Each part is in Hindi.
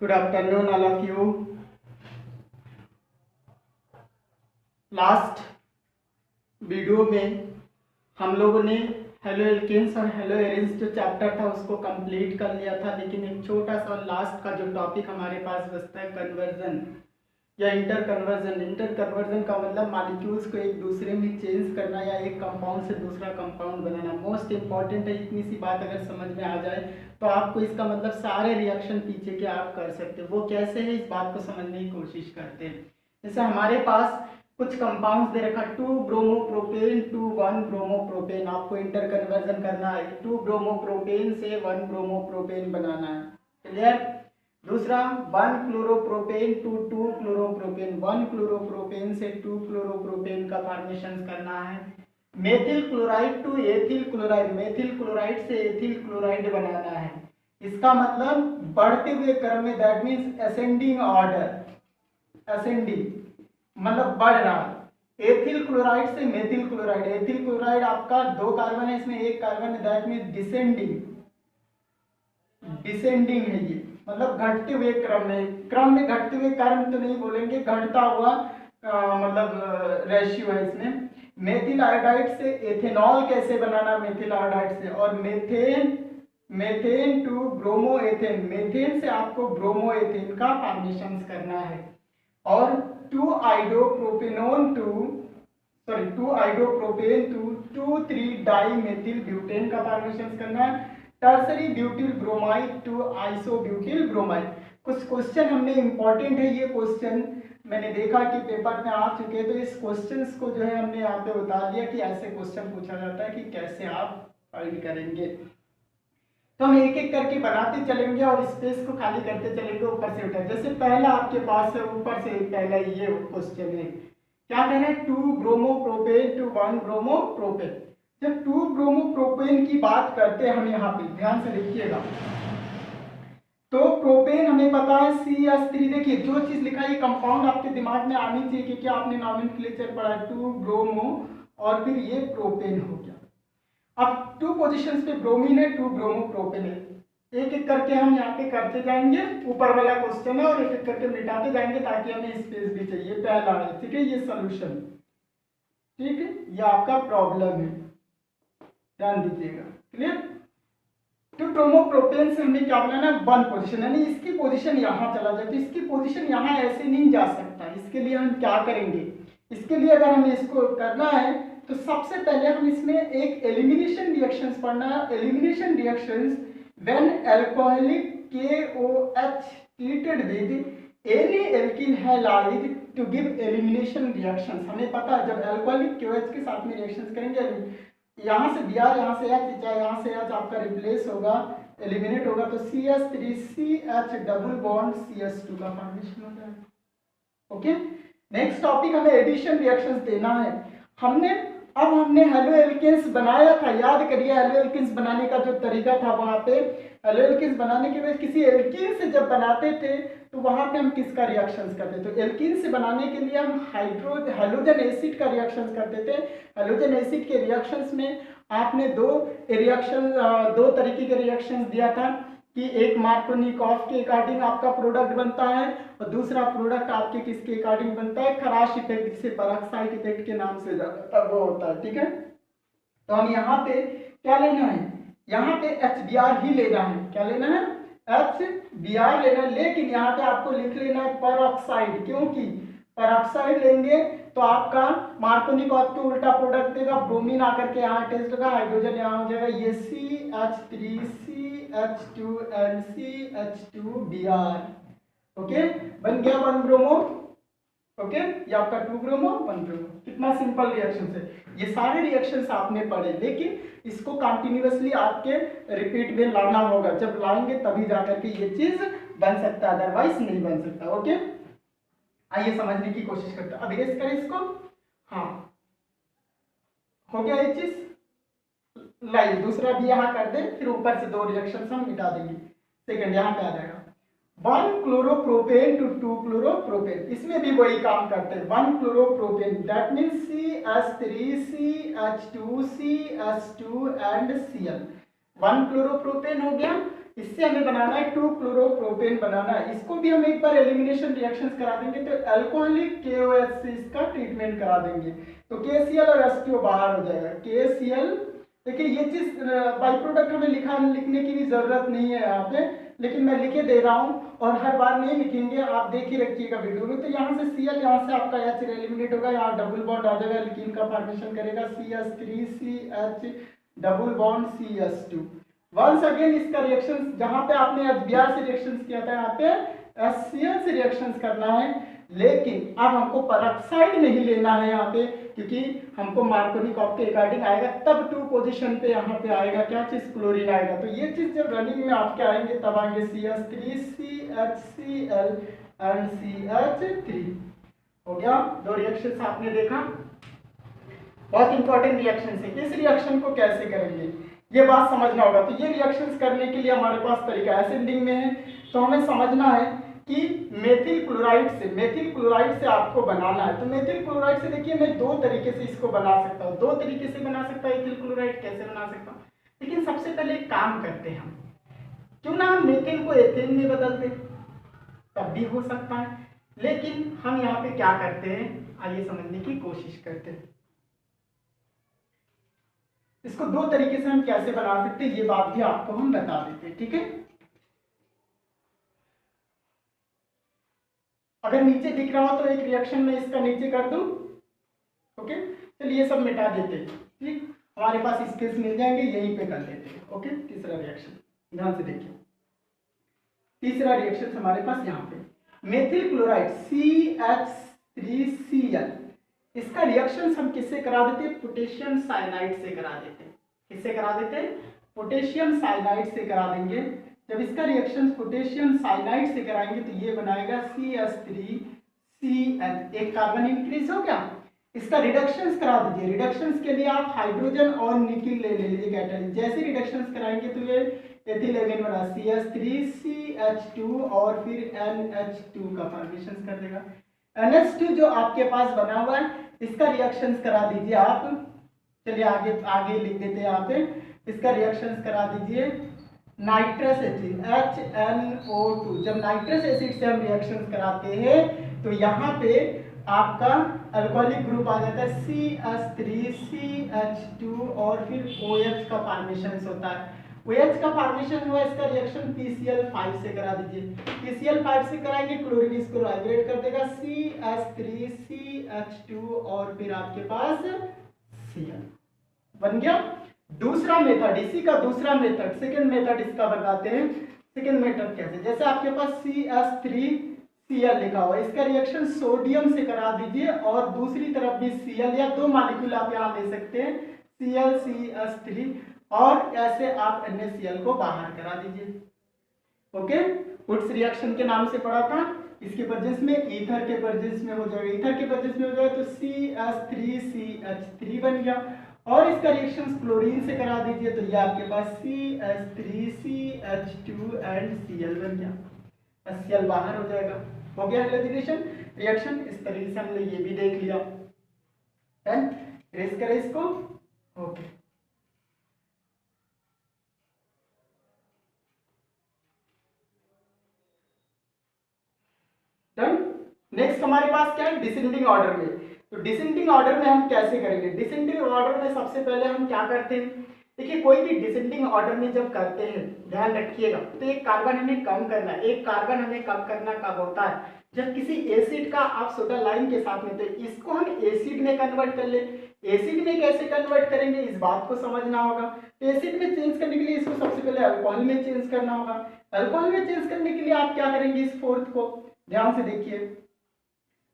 Good afternoon, all of you. Last video में हम लोगों ने हेलो एल्केन्स और हेलो एरिन्स जो चैप्टर था उसको कंप्लीट कर लिया था, लेकिन एक छोटा सा लास्ट का जो टॉपिक हमारे पास बचता है कन्वर्जन या इंटर कन्वर्जन। इंटर कन्वर्जन का मतलब मॉलिक्यूल्स को एक दूसरे में चेंज करना या एक कंपाउंड से दूसरा कंपाउंड बनाना। मोस्ट इंपॉर्टेंट है, इतनी सी बात अगर समझ में आ जाए तो आपको इसका मतलब सारे रिएक्शन पीछे के आप कर सकते हो। वो कैसे है इस बात को समझने की कोशिश करते हैं। जैसे हमारे पास कुछ कंपाउंड्स दे रखा 2 ब्रोमोप्रोपेन टू 1 ब्रोमोप्रोपेन, आपको इंटर कन्वर्जन करना है। 2 ब्रोमोप्रोपेन से 1 ब्रोमोप्रोपेन बनाना है, क्लियर। दूसरा 1 क्लोरोप्रोपेन टू 2 क्लोरोप्रोपेन, 1 क्लोरोप्रोपेन से 2 क्लोरोप्रोपेन का फॉर्मेशन करना है। Methyl chloride to ethyl chloride, methyl chloride से एथिल क्लोराइड बनाना है। इसका मतलब बढ़ते हुए क्रम में, that means ascending order, ascending मतलब बढ़ रहा है। एथिल क्लोराइड से मेथिल क्लोराइड, एथिल क्लोराइड आपका 2 कार्बन है, इसमें 1 कार्बन है, दैट मीन्स डिसेंडिंग, डिसेंडिंग है ये, मतलब घटते हुए क्रम में घटते हुए क्रम तो नहीं बोलेंगे, घटता हुआ मतलब रेशियो है इसमें। मेथिल आयोडाइड से एथेनॉल कैसे बनाना, मेथिल आयोडाइड से, और methane to bromo ethane, methane से आपको ब्रोमो एथेन का फॉर्मेशन करना है। और 2 आइडोप्रोपेन टू 2,3 डाइमेथिल ब्यूटेन का फॉर्मेशन करना है। Tertiary butyl bromide to isobutyl bromide. कुछ क्वेश्चन हमने इंपॉर्टेंट है, ये क्वेश्चन मैंने देखा कि पेपर में आ चुके हैं, तो इस क्वेश्चंस को जो है हमने यहाँ पे बता दिया कि ऐसे क्वेश्चन पूछा जाता है कि कैसे आप फाइंड करेंगे। तो हम एक एक करके बनाते चलेंगे और स्पेस को खाली करते चलेंगे ऊपर से उठा। जैसे पहला आपके पास है ऊपर से, पहला ये क्वेश्चन है, क्या कह रहे हैं, 2 ब्रोमोप्रोपेन टू 1 ब्रोमोप्रोपेन। जब 2 ब्रोमोप्रोपेन की बात करते हैं हम यहाँ पे ध्यान से देखिएगा, तो प्रोपेन हमें पता है CH3। देखिए जो चीज लिखा है ये कंपाउंड आपके दिमाग में आनी चाहिए, क्योंकि आपने नॉमेनक्लेचर पढ़ा है, 2 ब्रोमो और फिर ये प्रोपेन हो गया। अब 2 पोजीशंस पे ब्रोमीन है, 2 ब्रोमोप्रोपेन है। एक एक करके हम यहाँ पे करते जाएंगे, ऊपर वाला क्वेश्चन है, और एक एक करके मिटाते जाएंगे ताकि हमें स्पेस भी चाहिए। पहला है, ठीक है, ये सोल्यूशन, ठीक है, ये आपका प्रॉब्लम है, ध्यान दीजिएगा, क्लियर। तो ब्रोमोप्रोपेन से हमें क्या बनाना है, 1 पोजीशन, यानी इसकी पोजीशन यहाँ चला जाए, तो इसकी पोजीशन यहाँ ऐसे नहीं जा सकता। इसके लिए हम क्या करेंगे, इसके लिए अगर हमें इसको करना है तो सबसे पहले हम इसमें एक एलिमिनेशन रिएक्शंस पढ़ना है। Elimination reactions when alcoholic KOH treated with any alkyl halide to give elimination reactions। हमें पता है जब अल्कोहलिक KOH के साथ में रिएक्शंस करेंगे, यहाँ से Br, यहाँ से H, चाहे यहाँ से H आपका रिप्लेस होगा, एलिमिनेट होगा, तो CH3CH डबल बॉन्ड CH2 का फॉर्मेशन हो जाएगा। ओके, नेक्स्ट टॉपिक हमें एडिशन रिएक्शंस देना है। हमने हेलो एल्केन्स बनाया था, याद करिए हेलो एल्केन्स बनाने का जो तरीका था, वहां पे हेलो एल्केन्स बनाने के बाद किसी एल्कीन से जब बनाते थे तो वहां पे हम किसका रिएक्शंस करते थे, तो एल्कीन से बनाने के लिए हम हेलोजन एसिड का रिएक्शंस करते थे। हेलोजन एसिड के रिएक्शंस में आपने 2 तरीके के रिएक्शंस दिया था कि एक मार्कोनिकॉफ के अकॉर्डिंग आपका प्रोडक्ट बनता है और दूसरा प्रोडक्ट आपके किसके अकॉर्डिंग बनता है, खराश इफेक्ट, जिसे पेरोक्साइड इफेक्ट के नाम से वो होता है, ठीक है। तो हम यहाँ पे क्या लेना है, यहाँ पे HBr ही लेना है, क्या लेना है, HBr लेना है, लेकिन यहाँ पे आपको लिख लेना है पेरोक्साइड, क्योंकि पेरोक्साइड लेंगे तो आपका मार्कोनिकॉफ के उल्टा प्रोडक्ट देगा, ब्रोमीन आकर के यहाँ टेस्ट होगा, हाइड्रोजन यहाँ हो जाएगा, ये CH3CH2 एंड CH2Br। ओके, बन गया 1 ब्रोमो। ओके, ये आपका 2 ब्रोमो 1 ब्रोमो। कितना सिंपल रिएक्शन है, ये सारे रिएक्शंस आपने पढ़े, लेकिन इसको कंटिन्यूअसली आपके रिपीट में लाना होगा। जब लाएंगे तभी जाकर के ये चीज बन सकता है, अदरवाइज नहीं बन सकता। ओके, आइए समझने की कोशिश करते हैं। अब इरेज करें इसको, हाँ हो गया ये चीज, लाइए दूसरा भी यहाँ कर दे, फिर ऊपर से 2 रिएक्शंस हम मिटा देंगे। सेकंड यहाँ पे आ जाएगा 1 क्लोरोप्रोपेन टू 2 क्लोरोप्रोपेन, इसमें भी वही काम करते हैं। 1 chloropropane, that means CH3 CH2 CH2 and Cl। 1 chloropropane हो गया, इससे हमें बनाना है 2 क्लोरोप्रोपेन बनाना है। इसको भी हम एक बार एलिमिनेशन रिएक्शंस करा देंगे तो अल्कोहलिक KOH से इसका ट्रीटमेंट करा देंगे तो KCl और H2O बाहर हो जाएगा। KCl, देखिए ये चीज बाई प्रोडक्ट हमें लिखने की भी जरूरत नहीं है यहाँ पे, लेकिन मैं लिखे दे रहा हूँ और हर बार नहीं लिखेंगे, आप देख ही रखिएगा वीडियो में। तो यहाँ से Cl, यहाँ से आपका H एलिमिनेट होगा, यहाँ डबल बॉन्ड आ जाएगा, एल्कीन का फॉर्मेशन करेगा CH3CH double bond CH2। Once again इसका रिएक्शन जहां पे आपने Br से रिएक्शन किया था यहाँ पे HCl से रिएक्शन करना है, लेकिन अब हमको पेरोक्साइड नहीं लेना है यहाँ पे, क्योंकि हमको मार्कोनिकॉफ के अकॉर्डिंग आएगा तब 2 पोजीशन पे यहाँ पे आएगा क्या चीज, क्लोरीन आएगा। तो ये चीज जब रनिंग में आपके आएंगे तब आएंगे CH3CHCl एंड CH3। हो गया, दो रिएक्शन आपने देखा, बहुत इंपॉर्टेंट रिएक्शन है। इस रिएक्शन को कैसे करेंगे ये बात समझना होगा। तो ये रिएक्शंस करने के लिए हमारे पास तरीका एसेंडिंग में है, तो हमें समझना है कि मेथिल क्लोराइड से आपको बनाना है। तो मेथिल क्लोराइड से देखिए मैं दो तरीके से इसको बना सकता हूँ, दो तरीके से बना सकता हूँ एथिल क्लोराइड, कैसे बना सकता हूँ। लेकिन सबसे पहले एक काम करते हैं, हम क्यों ना हम मेथिल को एथेन में बदल दें, तब भी हो सकता है। लेकिन हम यहाँ पे क्या करते हैं, आइए समझने की कोशिश करते हैं। इसको दो तरीके से हम कैसे बना सकते हैं ये बात भी आपको हम बता देते हैं, ठीक है। अगर नीचे दिख रहा हो तो एक रिएक्शन में इसका नीचे कर दूं, ओके। चलिए ये सब मिटा देते हैं, ठीक, हमारे पास स्पेस मिल जाएंगे, यहीं पे कर लेते हैं, ओके। तीसरा रिएक्शन ध्यान से देखिए, तीसरा रिएक्शन हमारे पास यहाँ पे मेथिल क्लोराइड CH3Cl, इसका रिएक्शन हम किससे करा देते हैं, पोटेशियम साइनाइड से करा देते हैं। किससे करा देते हैं, पोटेशियम साइनाइड से करा देंगे। जब इसका रिएक्शन पोटेशियम साइनाइड से कराएंगे तो ये बनाएगा CH3CH, एक कार्बन इंक्रीज हो गया। इसका रिडक्शंस करा दीजिए, रिडक्शंस के लिए आप हाइड्रोजन और निकिल ले लीजिए कैटालिस्ट, जैसे रिडक्शंस कराएंगे तो ये एथिल एगेन बना CH3CH2 और फिर NH2 का फॉर्मेशन कर देगा। NH2 जो आपके पास बना हुआ है इसका रिएक्शंस करा दीजिए आप। चलिए आगे लिख देते हैं यहाँ पे, इसका रिएक्शंस करा दीजिए नाइट्रस एसिड HNO2। जब नाइट्रस एसिड से हम रिएक्शंस कराते हैं तो यहाँ पे आपका अल्कोहलिक ग्रुप आ जाता है CH3CH2 और फिर OH का फॉर्मेशन होता है। OH का फॉर्मेशन हुआ, इसका रिएक्शन PCl5 से करा दीजिए। PCl5 से कराएंगे, क्लोरीन इसको वाइब्रेट कर देगा CH3CH2 और फिर आपके पास Cl बन गया। दूसरा मेथड, इसी का दूसरा मेथड, सेकंड मेथड इसका बताते हैं। सेकंड मेथड कैसे, जैसे आपके पास CH3Cl लिखा हुआ है, इसका रिएक्शन सोडियम से करा दीजिए और दूसरी तरफ भी Cl या दो मॉलिक्यूल आप यहाँ ले सकते हैं ClCH3 और ऐसे आप NaCl को बाहर करा दीजिए, ओके। वुड्स रिएक्शन के नाम से पढ़ा था, इसके प्रेजेंस में ईथर के प्रेजेंस में हो जाएगा, ईथर के प्रेजेंस में हो जाएगा तो CH3CH3 बन गया। और इसका रिएक्शन क्लोरीन से करा दीजिए तो ये आपके पास CH3CH2 एंड Cl बन गया, Cl बाहर हो जाएगा। हो गया हेलोजिनेशन रिएक्शन। इस तरीके से हमने ये भी देख लिया, रेस करें इसको, ओके। डन। नेक्स्ट हमारे पास क्या है, डिसेंडिंग ऑर्डर में। तो डिसेंडिंग ऑर्डर में हम कैसे करेंगे, डिसेंडिंग ऑर्डर में सबसे पहले हम क्या करते हैं, देखिए कोई भी डिसेंडिंग ऑर्डर में जब करते हैं ध्यान रखिएगा, तो एक कार्बन हमें कम करना है। एक कार्बन हमें कम करना कब होता है, जब किसी एसिड का आप सोडा लाइन के साथ में, तो इसको हम एसिड में कन्वर्ट कर ले। एसिड में कैसे कन्वर्ट करेंगे इस बात को समझना होगा। तो एसिड में चेंज करने के लिए इसको सबसे पहले अल्कोहल में चेंज करना होगा। अल्कोहल में चेंज करने के लिए आप क्या करेंगे, इस फोर्थ को ध्यान से देखिए,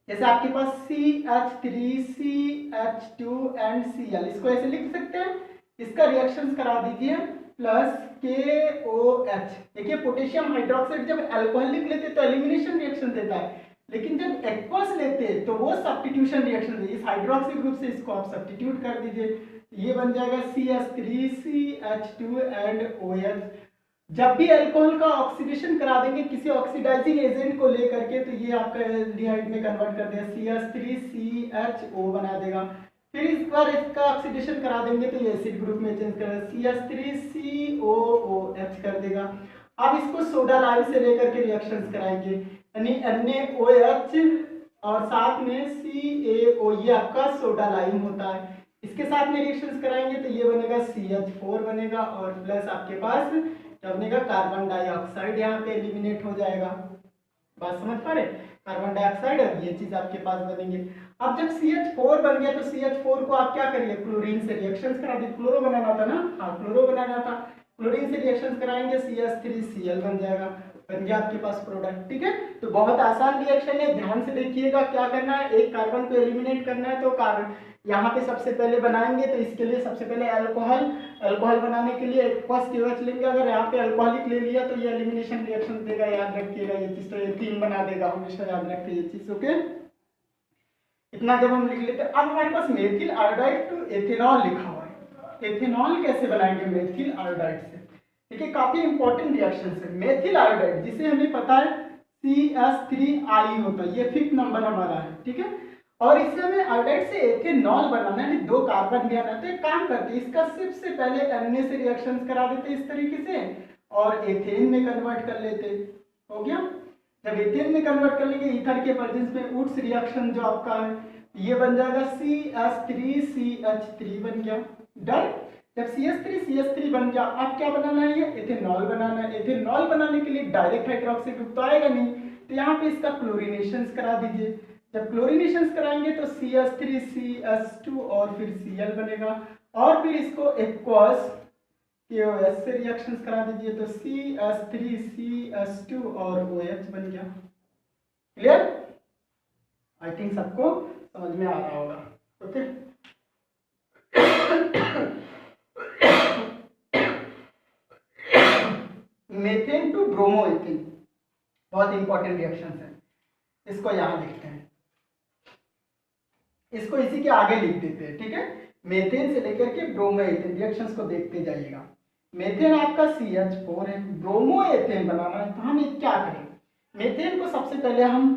जैसे आपके पास CH3CH2 एंड Cl, इसको ऐसे लिख सकते हैं। इसका रिएक्शन करा दीजिए प्लस KOH। देखिए पोटेशियम हाइड्रोक्साइड जब अल्कोहलिक लेते तो एलिमिनेशन रिएक्शन देता है, लेकिन जब एक्वस लेते हैं तो वो सब्स्टिट्यूशन रिएक्शन देता है। इस हाइड्रोक्सी ग्रुप से इसको आप सब्स्टिट्यूट कर दीजिए, ये बन जाएगा CH3CH2 एंड OH। जब भी अल्कोहल का ऑक्सीडेशन करा देंगे किसी ऑक्सीडाइजिंग एजेंट को लेकर के, तो ये आपका एल्डिहाइड में कन्वर्ट कर देगा, CH3CHO बना देगा। फिर इस बार इसका ऑक्सीडेशन करा देंगे तो ये एसिड ग्रुप में चेंज करेगा, CH3COOH कर देगा। अब इसको सोडा लाइम से लेकर के रिएक्शंस कराएंगे, यानी NaOH और साथ में CaO, ये आपका सोडा लाइम होता है। इसके साथ में रिएक्शंस कराएंगे तो ये बनेगा CH4 बनेगा और प्लस आपके पास क्या बनेगा, कार्बन डाइऑक्साइड यहाँ पे एलिमिनेट हो जाएगा। बात समझ पा रहे, कार्बन डाइऑक्साइड और ये चीज आपके पास बनेंगे। अब जब CH4 बन गया तो CH4 को आप क्या करिए, क्लोरीन से रिएक्शंस करा दी, क्लोरो बनाना था ना, हाँ क्लोरो बनाना था, क्लोरीन से रिएक्शंस कराएंगे CH3Cl बन जाएगा, बन गया आपके पास प्रोडक्ट। ठीक है, तो बहुत आसान रिएक्शन है, ध्यान से देखिएगा। क्या करना है, एक कार्बन को एलिमिनेट करना है, तो कार्बन यहाँ पे सबसे पहले बनाएंगे तो इसके लिए सबसे पहले अल्कोहल, अल्कोहल बनाने के लिए फर्स्ट OH लेंगे। अगर यहाँ पे अल्कोहलिक ले लिया तो ये एलिमिनेशन रिएक्शन देगा, याद रखिएगा ये चीज, तो ये 3 बना देगा, हमेशा याद रखिए ये चीज। ओके, इतना जब हम लिख लेते हैं, अब हमारे पास मेथिल आयोडाइड टू एथेनॉल लिखा हुआ है। एथेनॉल कैसे बनाएंगे मेथिल आयोडाइड से, देखिए काफी इंपॉर्टेंट रिएक्शन है। मेथिल आयोडाइड जिसे हमें पता है CH3I होता है, ये 5th नंबर हमारा है। ठीक है, और इससे हमें आयोडाइड से एथेनॉल बनाना है, 2 कार्बन भी आना। तो एक काम करते हैं, इसका सबसे पहले Na से रिएक्शंस करा देते इस तरीके से और एथेन में कन्वर्ट कर लेते। हो गया, जब एथेन में कन्वर्ट कर लेंगे ईथर के प्रेजेंस में वुड्स रिएक्शन जो आपका है ये बन जाएगा CH3CH3 बन गया, डन। जब CH3CH3 बन गया, अब क्या बनाना है, ये एथेनॉल बनाना है। एथेनॉल बनाने के लिए डायरेक्ट हाइड्रोक्सी ग्रुप तो आएगा नहीं, तो यहाँ पे इसका क्लोरीनेशन करा दीजिए। जब क्लोरीनेशन कराएंगे तो CH3CH2 और फिर Cl बनेगा, और फिर इसको एक्वस KOH से रिएक्शंस करा दीजिए तो CH3CH2 और OH बन गया। क्लियर, आई थिंक सबको समझ में आ रहा होगा। ओके, मेथेन टू ब्रोमोएथेन बहुत इंपॉर्टेंट रिएक्शन है, इसको यहां लिखते हैं, इसको इसी के आगे लिख देते हैं। ठीक है, मेथेन से लेकर के ब्रोमोएथेन रिएक्शंस को देखते जाइएगा। मेथेन आपका CH4 है, ब्रोमोएथेन बनाना है तो हम क्या करें, मेथेन को सबसे पहले हम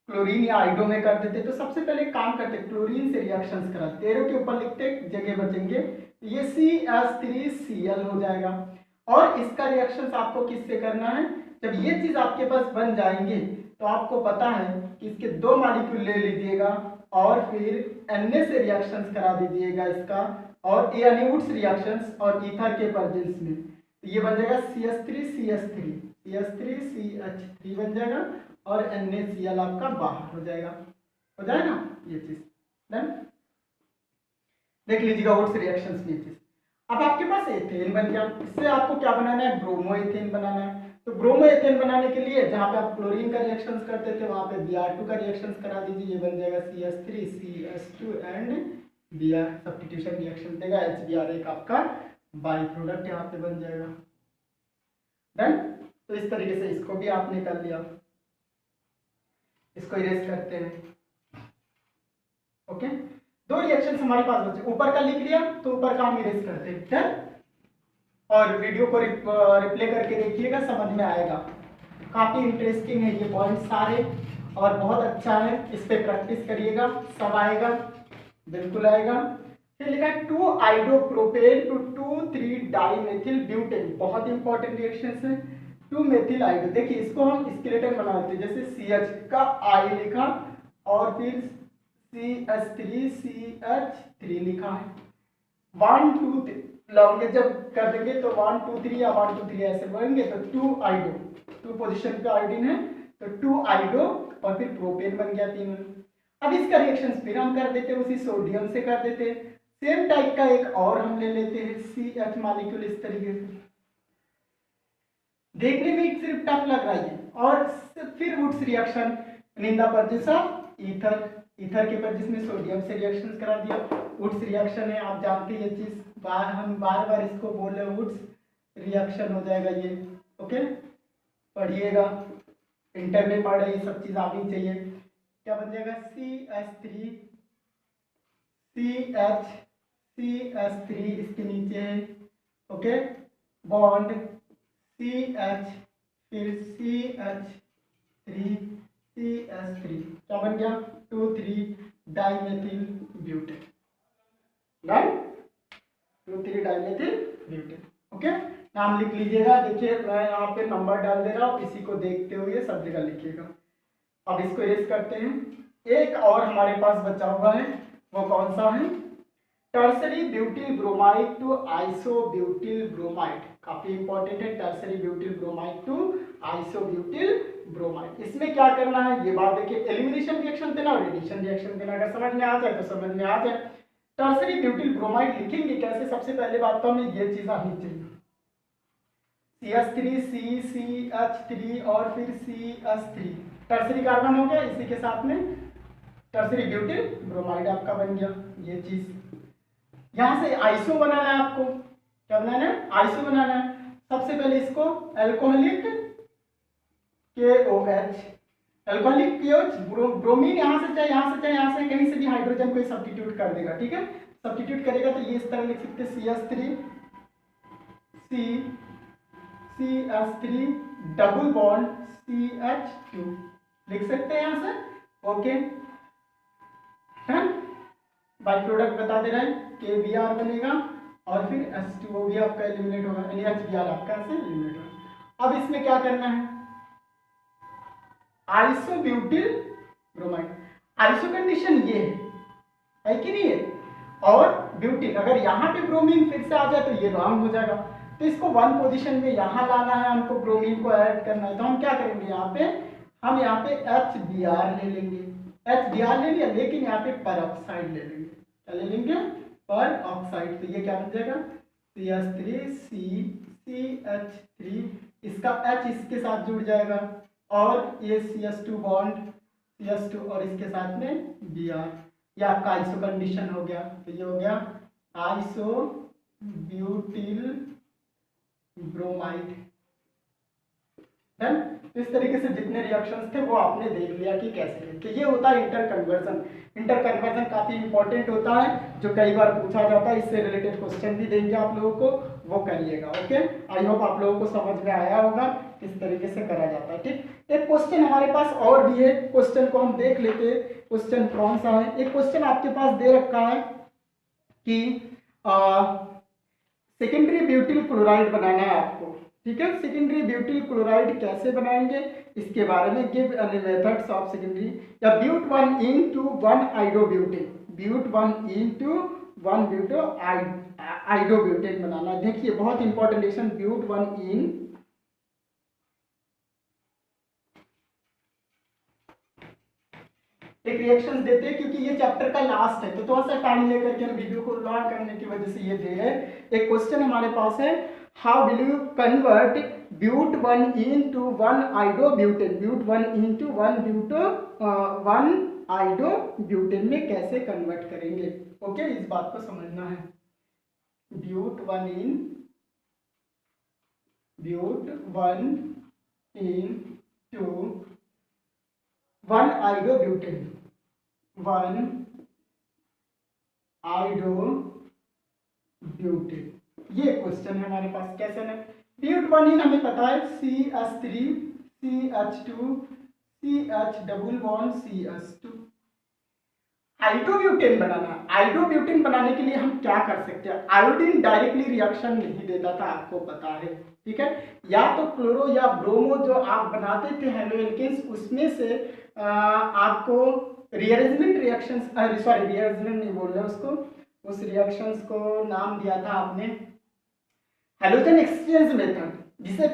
क्लोरीन या आइडो में कर देते। तो सबसे पहले काम करते क्लोरीन से रिएक्शंस करा, 13 के ऊपर लिखते जगह बचेंगे, ये CH3Cl हो जाएगा। और इसका रिएक्शंस आपको किससे करना है, जब ये चीज आपके पास बन जाएंगे तो आपको पता है कि इसके 2 मॉलिक्यूल ले लीजिएगा और फिर Na से रिएक्शंस करा दीजिएगा इसका, और यानी वुड्स रिएक्शंस और ईथर के प्रेजेंस में, तो ये बन जाएगा CH3CH3 बन जाएगा और NaCl आपका बाहर हो जाएगा ये चीज। डन, देख लीजिएगा वुड्स रिएक्शंस में चीज। अब आपके पास एथेन बन गया, इससे आपको क्या बनाना है, ब्रोमोएथेन बनाना है। तो ब्रोमोएथेन बनाने के लिए जहां पे आप क्लोरीन का रिएक्शंस करते थे वहां पे Br2 का रिएक्शंस करा दीजिए, ये बन जाएगा CH3CH2 and Br, substitution reaction देगा, HBr एक आपका बाई प्रोडक्ट यहाँ पे बन जाएगा। डन, तो इस तरीके से इसको भी आपने कर लिया, इसको इरेज करते हैं। ओके, 2 रिएक्शन हमारे पास बचे, ऊपर का लिख लिया तो ऊपर का हम इरेज करते हैं। डन, और वीडियो को रिप्ले करके देखिएगा, समझ में आएगा, काफी इंटरेस्टिंग है ये पॉइंट सारे और बहुत अच्छा है, इस पे प्रैक्टिस करिएगा, सब आएगा, बिल्कुल आएगा। फिर लिखा है 2 आइडोप्रोपेन टू 2,3 डाइमेथिल ब्यूटेन, बहुत इंपॉर्टेंट रिएक्शन है। 2 मेथिल आइडो, देखिए इसको हम स्केलेटन बनाते हैं, जैसे CH का I लिखा और फिर CH3CH3 लिखा है, 1 2 3 लॉन्गे जब कर देंगे तो 1 2 3 या 1 2 3 ऐसे बढ़ेंगे तो 2 आइडो, 2 पोजीशन पे आयोडीन है तो 2 आइडो और फिर प्रोपेन बन गया 3। अब इसका रिएक्शन फिर हम कर देते हैं, उसी सोडियम से कर देते हैं। सेम टाइप का एक और हम ले लेते हैं CH मॉलिक्यूल, इस तरीके से देखने में सिर्फ टफ लग रहा है, और फिर वुड्स रिएक्शन निंदा पर जैसा ईथर, ईथर के पर जिसमें सोडियम से रिएक्शन करा दिया, वुड्स रिएक्शन है, आप जानते हैं ये चीज, हम बार बार इसको बोल रहे हैं, वुड्स रिएक्शन हो जाएगा ये। ओके, पढ़िएगा, इंटर में पढ़े, ये सब चीज आनी चाहिए। क्या बन जाएगा, CH3 इसके नीचे है, ओके, बॉन्ड CH फिर CH3 क्या बन गया, 2,3 dimethyl butane, right, 2,3 dimethyl butane. Okay, नाम लिख लीजिएगा। देखिए मैं यहाँ पे नंबर डाल दे रहा हूँ, इसी को देखते हुए सब जगह लिखिएगा। अब इसको इरेज करते हैं। एक और हमारे पास बचा हुआ है, वो कौन सा है? Tertiary butyl bromide to isobutyl bromide. काफी इंपॉर्टेंट है, tertiary butyl bromide to isobutyl bromide. इसमें क्या करना है ये बात देखिए, एलिमिनेशन रिएक्शन देना और एडिशन रिएक्शन देना। अगर समझ में आ जाए तो समझ में आ जाए। टर्सरी ब्यूटिल ब्रोमाइड लिखेंगे कैसे? सबसे पहले बात तो हमें ये चीज आनी चाहिए, CH3 CCH3 और फिर CH3 टर्सरी कार्बन हो गया। इसी के साथ में टर्सरी ब्यूटिल ब्रोमाइड आपका बन गया। ये चीज यहां से आइसो बनाना है आपको। क्या बनाना है? आइसो बनाना है। सबसे पहले इसको alcoholic KOH, alcoholic KOH, bromine यहां से चाहे यहां से चाहे यहां से कहीं से भी हाइड्रोजन को सब्स्टिट्यूट कर देगा। ठीक है, सब्स्टिट्यूट करेगा तो ये इस तरह लिख सकते हैं CH3 CH3 double bond CH2 लिख सकते हैं यहां से। ओके, बाई प्रोडक्ट बता दे रहा है KBr बनेगा और फिर H2O भी आपका एलिमिनेट होगा, यानी HBr आपका ऐसे एलिमिनेट होगा। अब इसमें क्या करना है? Isobutyl bromide. आइसो कंडीशन ये है कि नहीं है? और ब्यूटिल, अगर यहाँ पे ब्रोमीन फिर से आ जाए तो ये रॉन्ग हो जाएगा। तो इसको वन पोजीशन में यहाँ लाना है, हमको ब्रोमीन को ऐड करना है। तो हम क्या करेंगे? हम यहाँ पे HBr ले लेंगे। HBr ले लिया, लेकिन यहाँ पे पर ऑक्साइड ले लेंगे। क्या ले लेंगे? पर ऑक्साइड। तो ये क्या बन जाएगा? CH3CCH3, इसका H इसके साथ जुड़ जाएगा और ये CH2 बॉन्ड CH2 और इसके साथ में Br। ये आपका आइसो कंडीशन हो गया। तो ये हो गया आइसो ब्यूटिल ब्रोमाइड। इस तरीके से जितने रिएक्शंस थे वो आपने देख लिया कि कैसे है। तो ये होता है इंटर कन्वर्जन। इंटर कन्वर्जन काफी इंपॉर्टेंट होता है, जो कई बार पूछा जाता है। इससे रिलेटेड क्वेश्चन भी देंगे आप लोगों को, वो करिएगा। ओके, आई होप आप लोगों को समझ में आया होगा किस तरीके से करा जाता है। ठीक, एक क्वेश्चन हमारे पास और भी है, क्वेश्चन को हम देख लेते हैं। क्वेश्चन कौन सा है? एक क्वेश्चन आपके पास दे रखा है कि सेकेंडरी ब्यूटिल क्लोराइड बनाना है आपको। ठीक है, सेकेंडरी ब्यूटिल क्लोराइड कैसे बनाएंगे इसके बारे में, give any methods of secondary या but 1 into 1 iodobutane, but 1 into 1 buto iodobutane बनाना। देखिए बहुत इंपॉर्टेंट रिएक्शन, ब्यूट 1 in एक रिएक्शन देते हैं, क्योंकि ये चैप्टर का लास्ट है तो थोड़ा सा टाइम लेकर के हम वीडियो को लॉन्ग करने की वजह से ये दे रहे हैं। एक क्वेश्चन हमारे पास है, how will you convert but 1 into 1 iodobutane, but 1 into 1 ब्यूटो 1 आइडोब्यूटेन में कैसे कन्वर्ट करेंगे। ओके, इस बात को समझना है। But 1 in but 1 into 1 iodobutane, 1 iodobutane, ये क्वेश्चन है हमारे पास। कैसे है? ब्यूट 1 in हमें पता है CH3 CH2 CH double bond CH2। Iodobutane बनाना, आइडोब्यूटेन बनाने के लिए हम क्या कर सकते हैं? आयोडीन डायरेक्टली रिएक्शन नहीं देता था, आपको पता है। ठीक है, या तो क्लोरो या ब्रोमो जो आप बनाते थे हेलोएल्केन्स, उसमें से आपको रीअरेंजमेंट रिएक्शंस, सॉरी रीअरेंजमेंट नहीं बोल रहे उसको, उस रिएक्शंस को नाम दिया था आपने हैलोजन एक्सचेंज मेथड, जिसे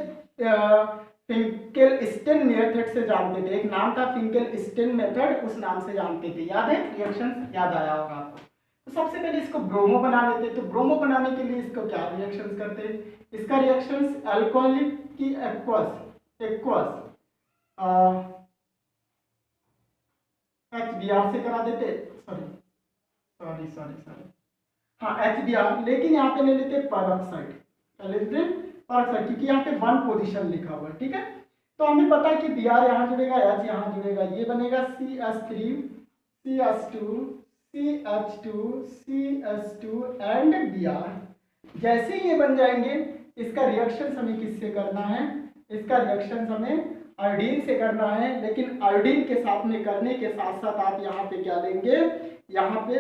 फिंकेल-स्टेन मेथड से जानते थे। एक नाम था फिंकेल-स्टेन मेथड, उस नाम से जानते थे। याद है? रिएक्शन याद आया होगा आपको। तो सबसे पहले इसको ब्रोमो बना लेते। तो ब्रोमो बनाने के लिए इसको क्या रिएक्शंस करते हैं? इसका रिएक्शंस अल्कोहलिक की एक्वस HBr से करा देते। सॉरी हाँ HBr, लेकिन यहाँ पे ले लेते परऑक्साइड। क्या ले लेते? परऑक्साइड, क्योंकि यहाँ पे 1 पोजीशन लिखा हुआ है। ठीक है, तो हमें पता है कि Br यहाँ जुड़ेगा, H यहाँ जुड़ेगा, ये बनेगा CH3 CH2 CH2 CH2 and Br। जैसे ये बन जाएंगे, इसका रिएक्शन हमें किससे करना है? इसका रिएक्शन हमें आयोडीन से करना है। लेकिन आयोडीन के साथ में करने के साथ साथ आप यहाँ पे क्या लेंगे? यहाँ पे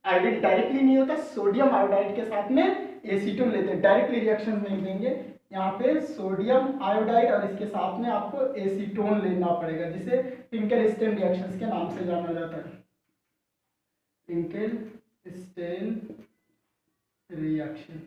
आयोडीन डायरेक्टली नहीं होता, सोडियम आयोडाइड के साथ में एसीटोन लेते हैं। डायरेक्टली रिएक्शन नहीं देंगे, यहाँ पे सोडियम आयोडाइड और इसके साथ में आपको एसीटोन लेना पड़ेगा, जिसे फिंकेलस्टेन रिएक्शंस के नाम से जाना जाता है। फिंकेलस्टेन रिएक्शन,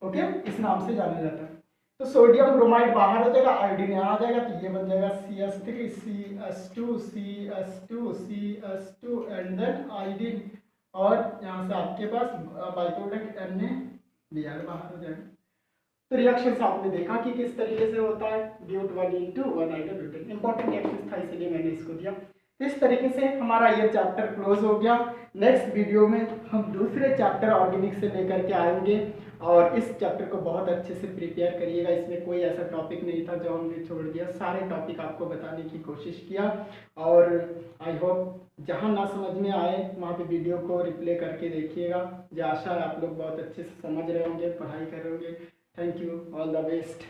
ओके, इस नाम से जाना जाता है। तो सोडियम ब्रोमाइड बाहर हो जाएगा, आयोडीन यहाँ आ जाएगा, तो ये बन जाएगा CH3 CH2 CH2 CH2 and then iodine, और यहाँ से आपके पास बाई प्रोडक्ट NaBr बाहर हो जाएगा। तो रिएक्शन आपने देखा कि किस तरीके से होता है, ब्यूट 1 आइसोब्यूटेन। इंपॉर्टेंट रिएक्शन था इसलिए मैंने इसको दिया। इस तरीके से हमारा ये चैप्टर क्लोज हो गया। नेक्स्ट वीडियो में हम दूसरे चैप्टर ऑर्गेनिक से लेकर के आएंगे, और इस चैप्टर को बहुत अच्छे से प्रिपेयर करिएगा। इसमें कोई ऐसा टॉपिक नहीं था जो हमने छोड़ दिया, सारे टॉपिक आपको बताने की कोशिश किया, और आई होप जहाँ ना समझ में आए वहाँ पे वीडियो को रिप्ले करके देखिएगा। जो आशा है आप लोग बहुत अच्छे से समझ रहे होंगे, पढ़ाई कर रहे होंगे। Thank you, all the best.